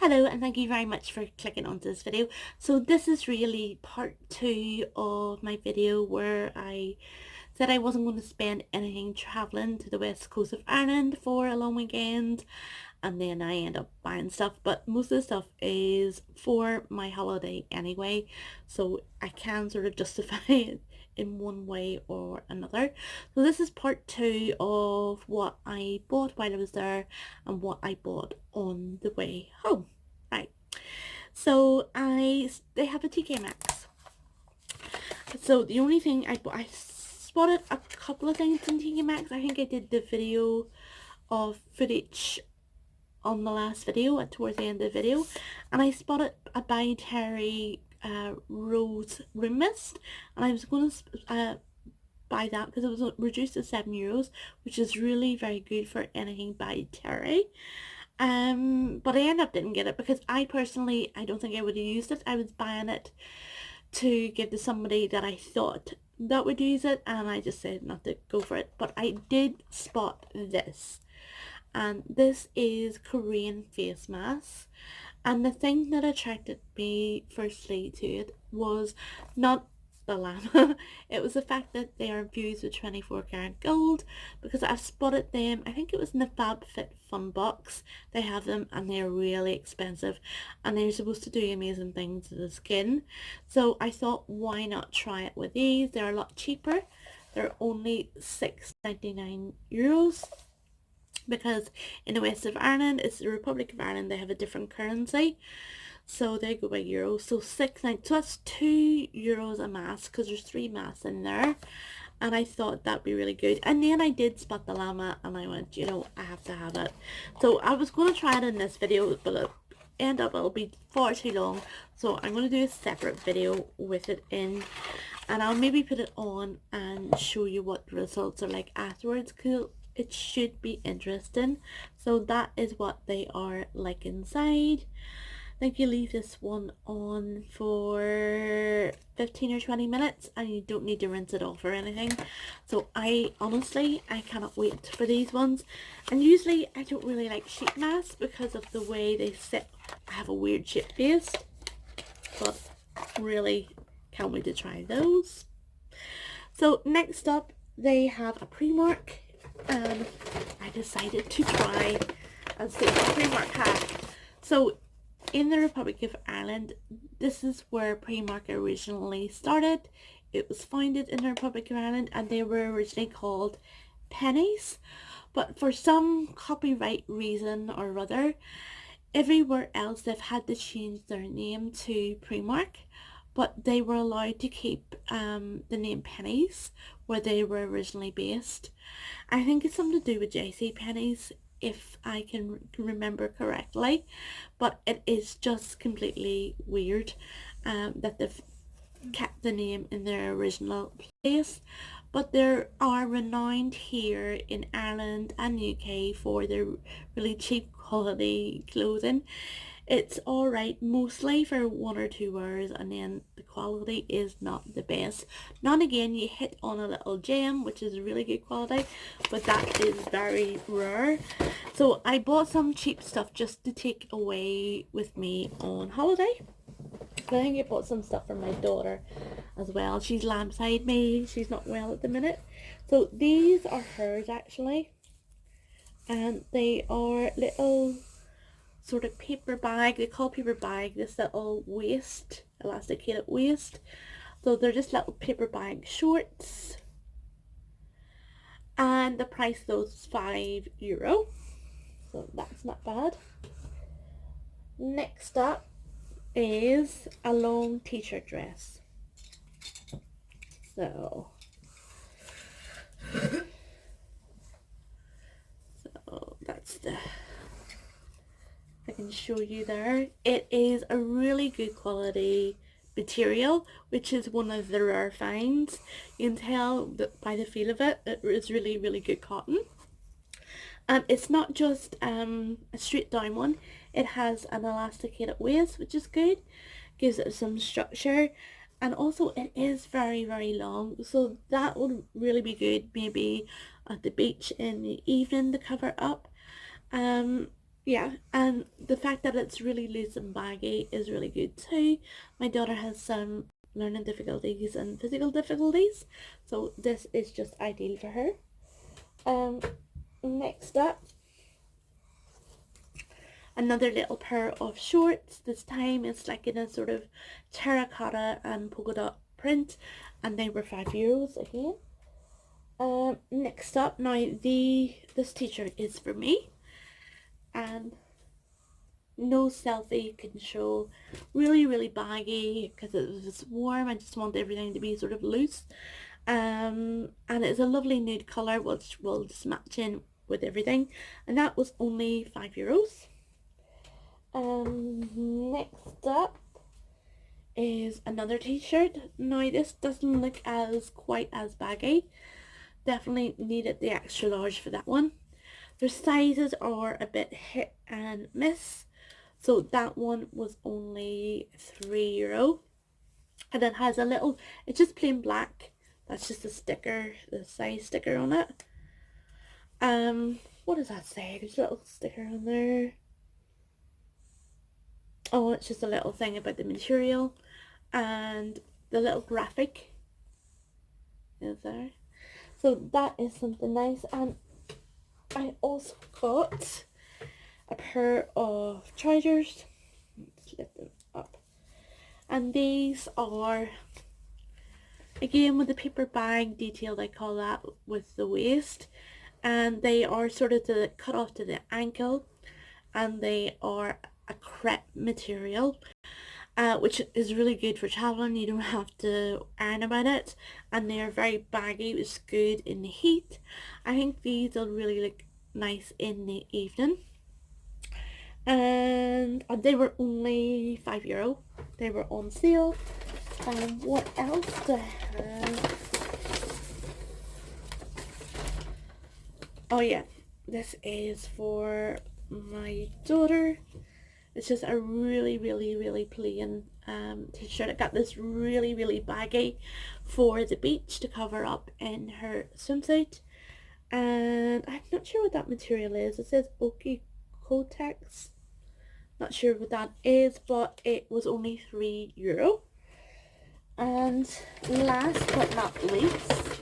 Hello, and thank you very much for clicking onto this video. So this is really part 2 of my video where I said I wasn't going to spend anything travelling to the west coast of Ireland for a long weekend, and then I end up buying stuff, but most of the stuff is for my holiday anyway, so I can sort of justify it in one way or another. So this is part 2 of what I bought while I was there and what I bought on the way home. Right, so they have a TK Maxx. So the only thing I spotted a couple of things in TK Maxx. I think I did the video of footage on the last video towards the end of the video, and I spotted a By Terry rose room mist, and I was going to buy that because it was reduced to €7, which is really very good for anything By Terry. But I ended up didn't get it because I don't think I would have used it. I was buying it to give to somebody that I thought that would use it, and I just said not to go for it. But I did spot this, and this is Korean face mask. And the thing that attracted me firstly to it was not the llama. It was the fact that they are infused with 24 karat gold, because I've spotted them, I think it was in the FabFitFun box. They have them and they're really expensive, and they're supposed to do amazing things to the skin. So I thought, why not try it with these? They're a lot cheaper. They're only €6.99, because in the west of Ireland, it's the Republic of Ireland, they have a different currency, so they go by euros. So so that's €2 a mask, because there's 3 masks in there, and I thought that'd be really good. And then I did spot the llama, and I went, you know, I have to have it. So I was going to try it in this video, but it'll be far too long, so I'm going to do a separate video with it in, and I'll maybe put it on and show you what the results are like afterwards, because it should be interesting. So that is what they are like inside. I think you leave this one on for 15 or 20 minutes and you don't need to rinse it off or anything. So I cannot wait for these ones. And usually I don't really like sheet masks because of the way they sit. I have a weird shaped face, but really can't wait to try those. So next up, they have a Primark, and I decided to try and see what Primark had. So in the Republic of Ireland, this is where Primark originally started. It was founded in the Republic of Ireland, and they were originally called Pennies, but for some copyright reason or other, everywhere else they've had to change their name to Primark, but they were allowed to keep the name Pennies where they were originally based. I think it's something to do with JC Pennies, if I can remember correctly, but it is just completely weird that they've kept the name in their original place. But they are renowned here in Ireland and UK for their really cheap quality clothing. It's alright mostly for 1 or 2 hours, and then the quality is not the best. Now and again you hit on a little gem which is really good quality, but that is very rare. So I bought some cheap stuff just to take away with me on holiday. I think I bought some stuff for my daughter as well. She's lying beside me. She's not well at the minute. So these are hers actually, and they are little sort of paper bag. They call paper bag this little waist, elasticated waist. So they're just little paper bag shorts, and the price of those is €5. So that's not bad. Next up is a long t-shirt dress. So that's I can show you there. It is a really good quality material, which is one of the rare finds. You can tell that by the feel of it, it is really, really good cotton. And it's not just a straight down one. It has an elasticated waist, which is good. Gives it some structure. And also it is very, very long. So that would really be good maybe at the beach in the evening to cover up. Yeah, and the fact that it's really loose and baggy is really good too. My daughter has some learning difficulties and physical difficulties, so this is just ideal for her. Um, Next up, another little pair of shorts. This time it's like in a sort of terracotta and polka dot print, and they were €5 again. Next up, now this t-shirt is for me, and no selfie can show. Really baggy because it was warm. I just want everything to be sort of loose. And it's a lovely nude colour which will just match in with everything, and that was only €5. Next up is another t-shirt. Now this doesn't look as quite as baggy. Definitely needed the extra large for that one. Their sizes are a bit hit and miss. So that one was only €3. And it has a little, it's just plain black. That's just a sticker, the size sticker on it. What does that say? There's a little sticker on there. Oh, it's just a little thing about the material. And the little graphic is there. So that is something nice. And I also got a pair of trousers. Let's lift them up. And these are, again, with the paper bag detail, I call that, with the waist. And they are sort of cut off to the ankle. And they are a crepe material. Which is really good for traveling. You don't have to iron about it, and they are very baggy, which is good in the heat. I think these will really look nice in the evening. And they were only €5. They were on sale. What else do I have? Oh yeah, this is for my daughter. It's just a really plain t-shirt. I got this really baggy for the beach to cover up in her swimsuit. And I'm not sure what that material is. It says Oki Kotex. Not sure what that is, but it was only €3. And last but not least,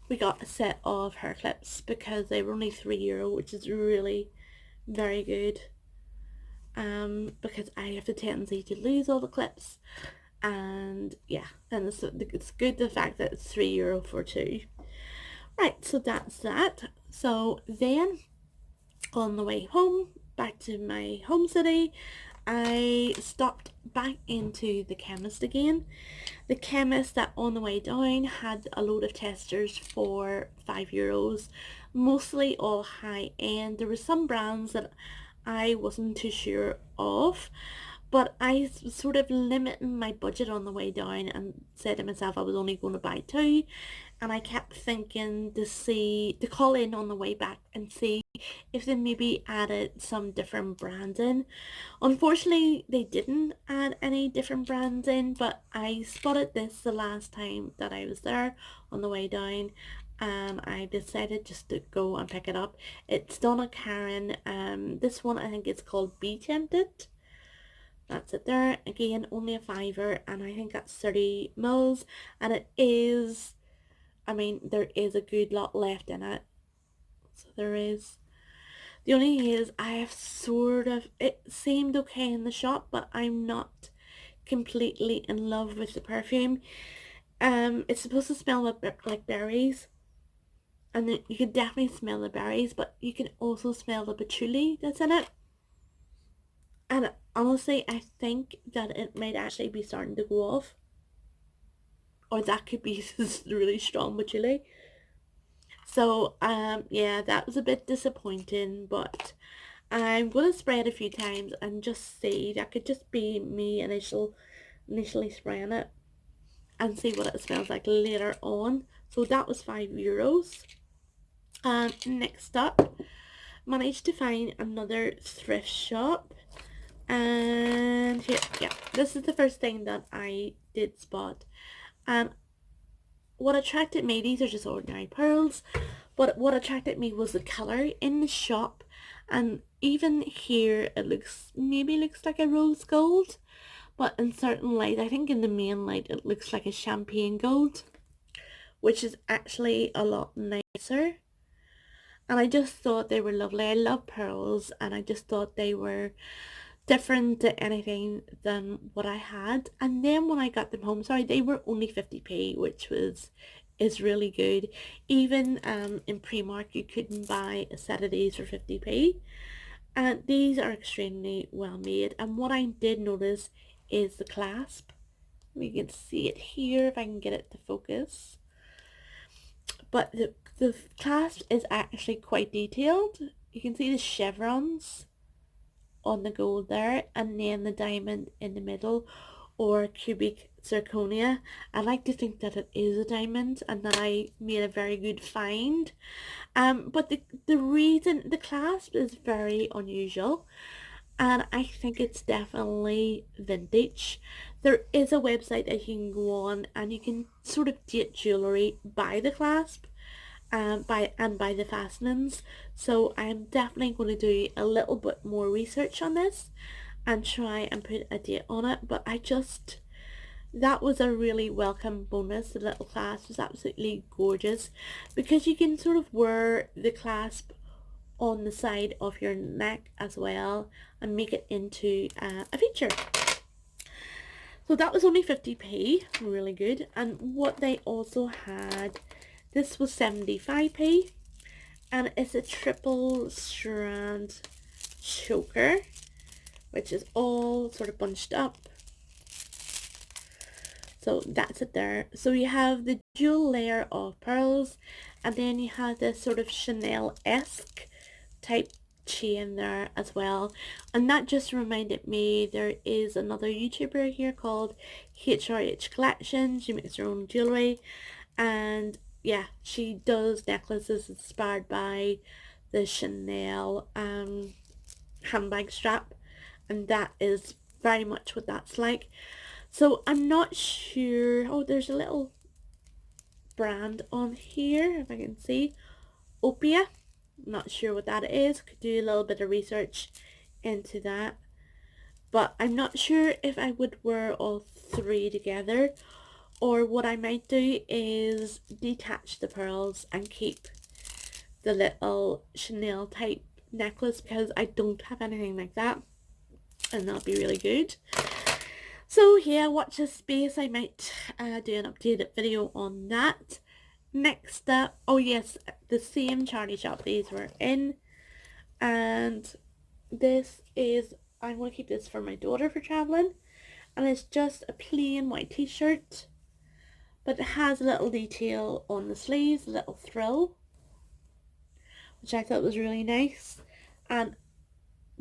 we got a set of hair clips because they were only €3, which is really very good. Because I have the tendency to lose all the clips, and yeah, and it's good the fact that it's €3 for two. Right, so that's that. So then on the way home back to my home city, I stopped back into the chemist again. The chemist that on the way down had a load of testers for €5, mostly all high end. There were some brands that I wasn't too sure of, but I was sort of limiting my budget on the way down and said to myself I was only going to buy two, and I kept thinking to call in on the way back and see if they maybe added some different brands in. Unfortunately, they didn't add any different brands in, but I spotted this the last time that I was there on the way down, and I decided just to go and pick it up. It's Donna Karen. This one I think it's called Be Tempted. That's it there. Again, only a fiver, and I think that's 30 mils, and it is, I mean, there is a good lot left in it. So there is. The only thing is I have sort of, it seemed okay in the shop, but I'm not completely in love with the perfume. It's supposed to smell like berries, and you can definitely smell the berries, but you can also smell the patchouli that's in it. And honestly, I think that it might actually be starting to go off, or that could be really strong patchouli. So yeah, that was a bit disappointing, but I'm going to spray it a few times and just see. That could just be me initially spraying it, and see what it smells like later on. So that was €5. Next up, managed to find another thrift shop, and here, yeah, this is the first thing that I did spot. And what attracted me, these are just ordinary pearls, But what attracted me was the colour in the shop, and even here it maybe looks like a rose gold, but in certain light, I think in the main light it looks like a champagne gold, which is actually a lot nicer. And I just thought they were lovely. I love pearls, and I just thought they were different to anything than what I had. And then when I got them home, sorry, they were only 50p, which is really good. Even in Primark you couldn't buy a set of these for 50p. And these are extremely well made. And what I did notice is the clasp. We can see it here if I can get it to focus. But the clasp is actually quite detailed. You can see the chevrons on the gold there, and then the diamond in the middle, or cubic zirconia. I like to think that it is a diamond and that I made a very good find. But the reason the clasp is very unusual, and I think it's definitely vintage. There is a website that you can go on and you can sort of date jewellery by the clasp, by the fastenings. So I'm definitely going to do a little bit more research on this and try and put a date on it. But that was a really welcome bonus. The little clasp was absolutely gorgeous, because you can sort of wear the clasp on the side of your neck as well and make it into a feature. So that was only 50p, really good. And what they also had, this was 75p, and it's a triple strand choker, which is all sort of bunched up. So that's it there. So you have the dual layer of pearls, and then you have this sort of Chanel-esque type chain there as well. And that just reminded me, there is another YouTuber here called HRH Collection. She makes her own jewellery, and yeah, she does necklaces inspired by the Chanel handbag strap, and that is very much what that's like. So I'm not sure. Oh, there's a little brand on here, if I can see. Opia. Not sure what that is. Could do a little bit of research into that. But I'm not sure if I would wear all three together, or what I might do is detach the pearls and keep the little Chanel type necklace, because I don't have anything like that, and that'll be really good. So yeah, watch this space. I might do an updated video on that. Next up, oh yes, the same charity shop these were in, and this is, I'm going to keep this for my daughter for travelling, and it's just a plain white t-shirt, but it has a little detail on the sleeves, a little frill, which I thought was really nice, and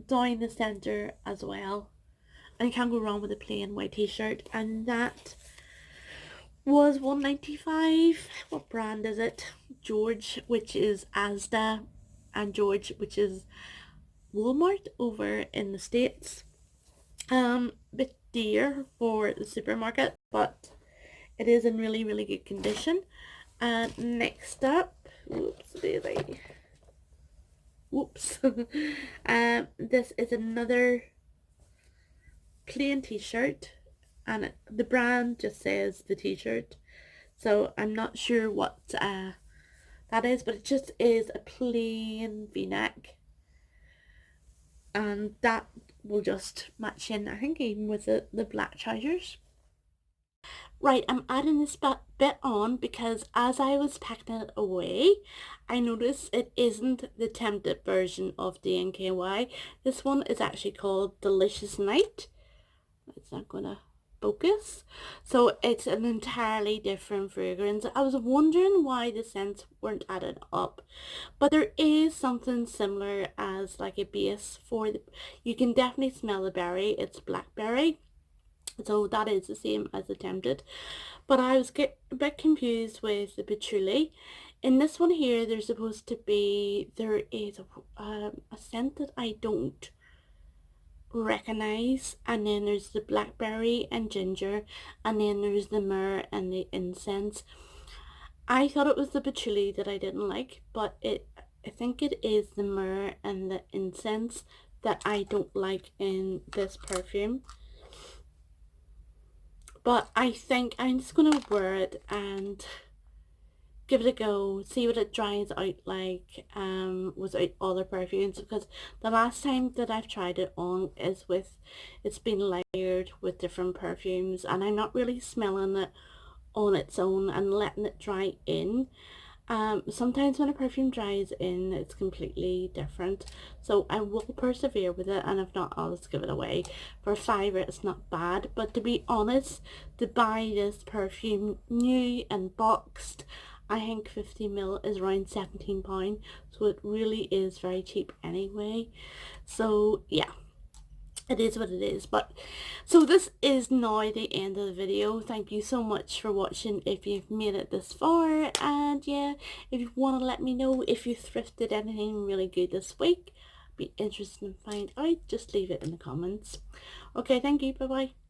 down the centre as well. And you can't go wrong with a plain white t-shirt, and that was $1.95. What brand is it? George, which is Asda, and George, which is Walmart over in the States. Bit dear for the supermarket, but it is in really, really good condition. And next up, whoops daisy. Whoops. This is another plain t-shirt, and the brand just says the t-shirt, so I'm not sure what that is, but it just is a plain v-neck, and that will just match in, I think, even with the black trousers. Right, I'm adding this bit on because as I was packing it away, I noticed it isn't the tempted version of Dnky. This one is actually called Delicious Night. It's not gonna focus. So it's an entirely different fragrance. I was wondering why the scents weren't added up, but there is something similar as like a base for the, you can definitely smell the berry. It's blackberry, so that is the same as the tempted, but I was a bit confused with the patchouli. In this one here, there's supposed to be, there is a scent that I don't recognize, and then there's the blackberry and ginger, and then there's the myrrh and the incense. I thought it was the patchouli that I didn't like, but I think it is the myrrh and the incense that I don't like in this perfume. But I think I'm just going to wear it and give it a go, see what it dries out like without other perfumes, because the last time that I've tried it on is with, it's been layered with different perfumes, and I'm not really smelling it on its own and letting it dry in. Sometimes when a perfume dries in, it's completely different. So I will persevere with it, and if not, I'll just give it away. For a fiver, it's not bad. But to be honest, to buy this perfume new and boxed, I think 50ml is around £17. So it really is very cheap anyway. So yeah, it is what it is. But so this is now the end of the video. Thank you so much for watching if you've made it this far, and yeah, if you want to let me know if you thrifted anything really good this week, be interested in find out, just leave it in the comments. Okay, thank you, bye bye.